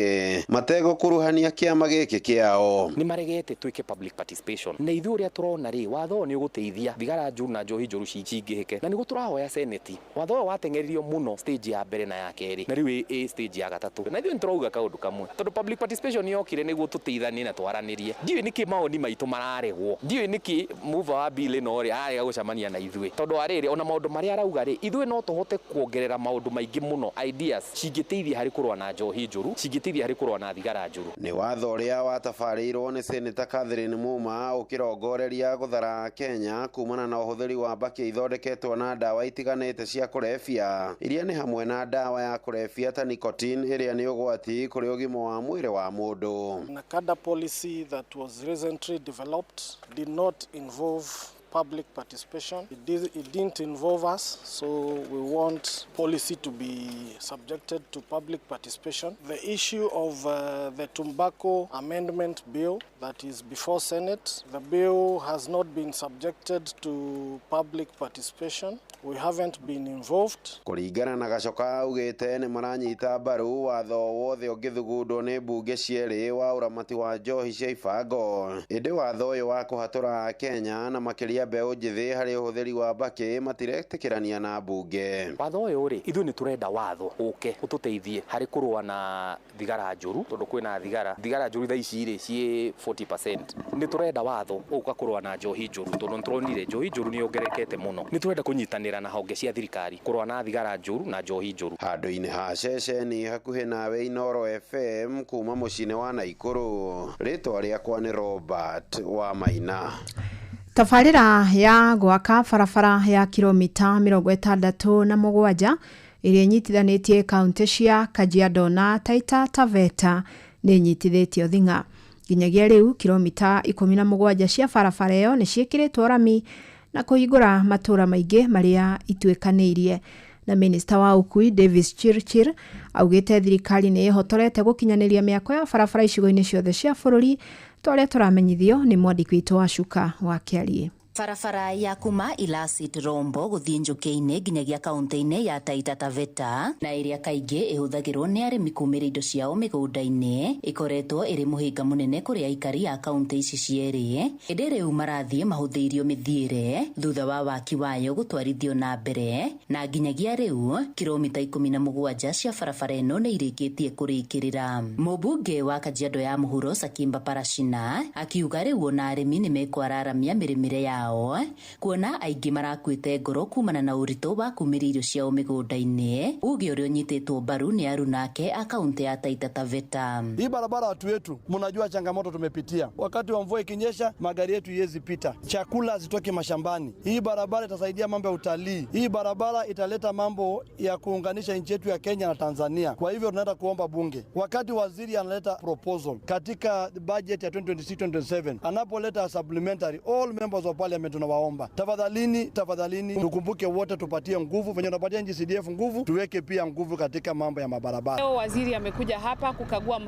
mategukuruhania kiama giki kiao. Ni maregete twike public participation na ithu uria turona ri watho ni uguteithia thigara njuru na njohi njuru cingihike na ni guturahoya Senate watho watengeririo muno stage ya mbere na ya keri na riu a stage ya gatatu na ithu nturauga kaundu kamwe tondu public participation yokire niguo tuteithanie na twaranirie ndiwe niki maoni maitu mararegwo ndiwe niki move wa bill no ri arega gucamania na ithuĩ tondu ariri ona maundu maria arauga ri ithuĩ no tuhote kuongerera maundu maingi muno ideas cingiteithia hari kurwa na njohi njuru cingiteithia hari kurwa na thigara njuru. Ni watho uria watafarirwo ni Senator Catherine Muma ukirongoreria guthara Kenya kumana na uhuthiri wa mbaki ithondeketwo na ndawa itiganite cia kurefia iria ni hamwe na ndawa ya kurefia ta nicotine iria ni ugwati kuri ugima wa mwiri wa mundu. NACADA policy that was recently developed did not involve public participation. It didn't involve us, so we want policy to be subjected to public participation. The issue of the tobacco amendment bill that is before Senate, the bill has not been subjected to public participation. We haven't been involved. Kuringana na Gachoka augite ni maranyita mbaru watho wothe ungithugundwo ni bunge cieri wa uramati wa njohi cia ibango. Indi watho uyu wa kuhatura Kenya na makiria mbeu njithi hari uhuthiri wa mbaki matiretikirania na bunge. Watho uyu ri ithu ni turenda watho uke ututeithie hari kurwa na thigara njuru tondu kwina thigara njuru thaici ri cie 40%. Ni turenda watho uka kurwa na njohi njuru tondu turonire njohi njuru ni ongerekete muno. Ni turenda kunyitanira na honge cia thirikari kurwa na thigara njuru na njohi njuru. Handu-ini ha ceceni hakuhi nawe Inoro FM kuma muciini wa Naikuru. Ritwa riakwa ni Robert Wamaina. Tafarira ya gwaka barabara ya kilomita 67 iria nyitithanĩtie kaunti cia Kajiado na Taita Taveta nĩ nyitithĩtio Thing'a. Nginyagia rĩu kilomita 17 cia barabara ĩyo nĩ ciĩkĩrĩtwo rami na kũhingũra matũra maingĩ marĩa ituĩkanĩirie. Na Minister wa Ukui Davis Chirchir augĩte thirikari nĩ ĩhotorete gũkinyanĩria mĩako ya barabara icigo-inĩ ciothe cia bũrũri tũrĩa tũramenyithio nĩ mwandĩki witũ wa Cuka wa Kiarie. Barabara ya kuma Ilasit Rombo guthii njuki-ini nginyagia kaunti-ini ya Taita Taveta na iria kaingĩ ihũthagĩrwo nĩ arĩmi kumĩra indo ciao mĩgũnda-inĩ ikoretwo ĩrĩ mũhĩnga mũnene kũrĩ aikari a kaunti ici cierĩ. Hĩndĩ rĩu marathiĩ mahũthĩirio mĩthiĩre thutha wa waki wayo gũtwarithio na mbere na nginyagia rĩu kilomita 17 cia barabara ĩno nĩ irĩkĩtie kũrĩkĩrĩra. Mũmbunge wa Kajiado ya mũhuro Sakimba Parashina akiuga rĩu ona arĩmi nĩ mekwararamia mĩrĩmĩre yao kuona aingĩ marakuĩte ngoro kumana na ũritũ wa kumĩra irio ciao mĩgũnda-inĩ. Uge ũrĩa ũnyitĩtwo mbaru nĩ arunake a kaunti ya Taita Taveta. Hii barabara watu wetu mnajua changamoto tumepitia. Wakati wa mvua ikinyesha magari yetu iwezi pita. Chakula zitoke mashambani. Hii barabara itasaidia mambo ya utalii. Hii barabara italeta mambo ya kuunganisha nchi yetu ya Kenya na Tanzania. Kwa hivyo tunaenda kuomba bunge. Wakati waziri analeta proposal katika budget ya 2026-2027 anapoleta supplementary, all members of parliament tunawaomba tafadhalini tukumbuke wote tupatie nguvu venye tunapatia NGCDF nguvu tuweke pia nguvu katika mambo ya mabarabara. Leo waziri amekuja hapa kukagua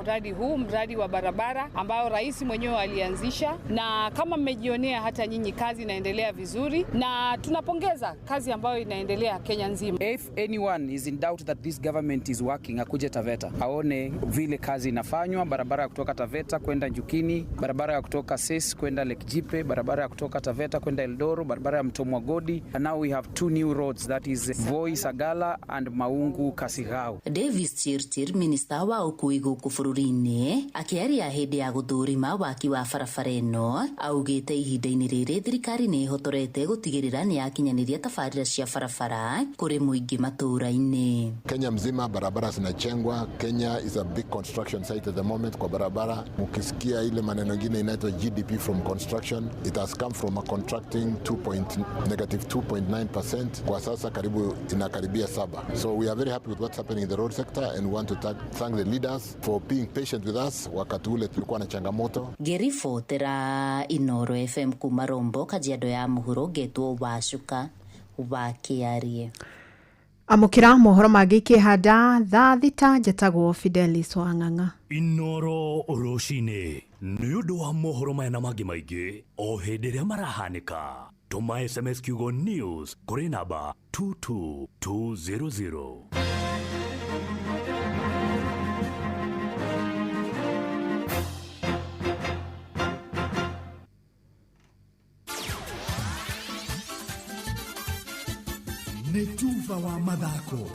mradi wa barabara ambao rais mwenyewe alianzisha, na kama mmejionea hata nyinyi kazi inaendelea vizuri na tunapongeza kazi ambayo inaendelea Kenya nzima. If anyone is in doubt that this government is working, akuje Taveta aone vile kazi inafanywa. Barabara ya kutoka Taveta kwenda Njukini, barabara ya kutoka Ses kwenda Lake Jipe, barabara ya kutoka Taveta kwenda Eldoro, barabara ya Mtomwa Godi, and now we have 2 new roads, that is Voi Sagala and Maungu Kasigao. Davis Chirchir, Minister wa Ukui gũkũ bũrũri-inĩ, akĩaria hĩndĩ ya gũthũrima waki wa barabara ĩno, augĩte ihinda-inĩ rĩrĩ thirikari nĩ ĩhotorete gũtigĩrĩra nĩ yakinyanĩria tabarĩra cia barabara kũrĩ mũingĩ matũra-inĩ. Kenya mzima barabara zinachengwa. Kenya is a big construction site at the moment kwa barabara. Mukisikia ile maneno mengine inaitwa GDP from construction, it has come from a contracting -2.9%. Kwa sasa karibu inakaribia 7. So we are very happy with what's happening in the road sector and we want to thank the leaders for being patient with us wakati ule tulikuwa na changamoto. Gerifo tera Inoro FM kuma Rombo Kajiado ya muhuro getwo Wacuka wakiarie. Amukira mohoro mangĩ hada thaa thita njatagwo Fidelis Wang'ang'a. Inoro Oroshine nĩ ũndũ wa mohoro maya na mangĩ maingĩ o hĩndĩ ĩrĩa marahanĩka. Tuma SMS kiugo news kũrĩ namba 22200. Netuva wa mathako.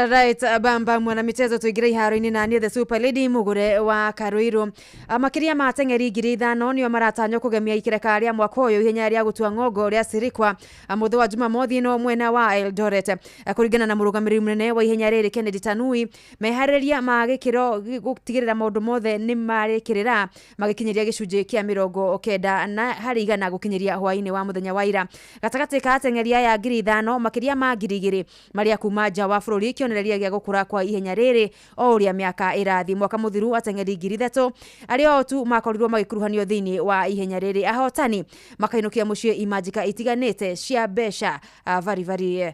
Right, bamba mwana mitezo tuigire iharo-ini na ni the Super Lady Mugure wa Karuiru. Makiria ma teng'eri 5,000 nio maratanyo kugemia ikireka ria mwaka uyu ihenya ria gutua ngogo ria Sirikwa mutho wa Jumamothi no mwena wa Eldoret. Kuringana na murugamiri munene wa ihenya riri Kennedy Tanui, mehariria magikiro gutigirira maundu mothe ni marikirira magikinyiria gicunji kia 90 na hari igana gukinyiria hwaini wa muthenya wa ira. Gatagati ka teng'eri ya 5,000 makiria ma 2,000 maria kuma nja wa bururi kionereria gya gukura kwa ihenya riri o uria miaka irathi. Mwaka muthiru ateng'eri 3,000 ario tu makorirwo magikuruhanio thini wa ihenya riri. Ahotani makainukia mucie imajika itiganite cia besha vari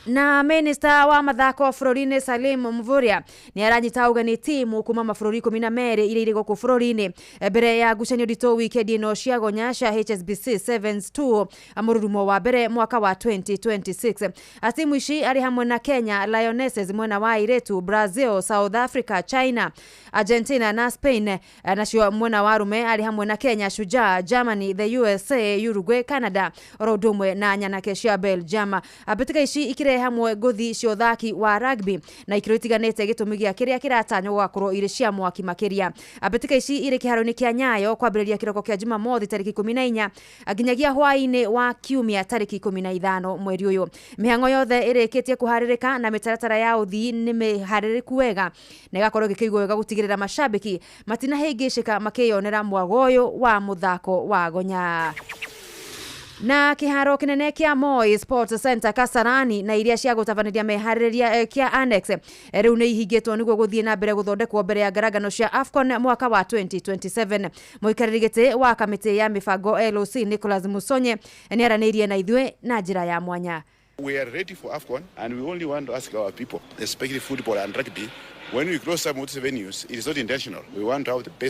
na Minister wa mathako Florine Salim Mvurya ni aranyita ugani timu kuma mabũrũri 12 iria irĩ gũkũ bũrũri-inĩ mbere ya ngucanio nditũ weekend ino cia gonyasha HSBC Sevens Tour mũrurumo wa mbere mwaka wa 2026. Timu ici ari hamwe na Kenya Lionesses mwena wa iretu, Brazil, South Africa, China, Argentina na Spain. Nacio mwena wa rume ari hamwe na Kenya Shujaa, Germany, the USA, Uruguay, Canada, Rodumwe na nyanake cia Belgium. Abetika ici ikire hamwe gothi cio thaki wa rugby na ikiro itiganite gitumi gia kiria kiratanyo gwakorwo ire cia mwaki makiria. Abetika ici ire kiharo-ini kia Nyayo kwambĩrĩria kiroko kia Jumamothi tariki 14 aginyagia hwaini wa Kiumia tariki 15 mweri uyu. Mihang'o yothe ĩrĩkĩtie kuharirika na mitaratara ya uthii ni mihaririku wega na igakorwo gikĩigwo wega gutigirira mashabiki matinahĩngĩcĩka makĩyonera mwagoyo wa muthako wa gonya. Na kiharo kinene kia Moi Sports Center Kasarani na iria cia gutavaniria mehariria kia Annex riu ni ihingitwo niguo guthie na mbere guthondekwo mbere ya ngaragano cia AFCON mwaka wa 2027. Muikarĩri gĩtĩ wa kamĩtĩ ya mibango LOC Nicholas Musonye ni aranirie na ithue na njira ya mwanya. We are ready for AFCON and we only want to ask our people, especially football and rugby, when we cross some of these venues, it is not intentional. We want to have the best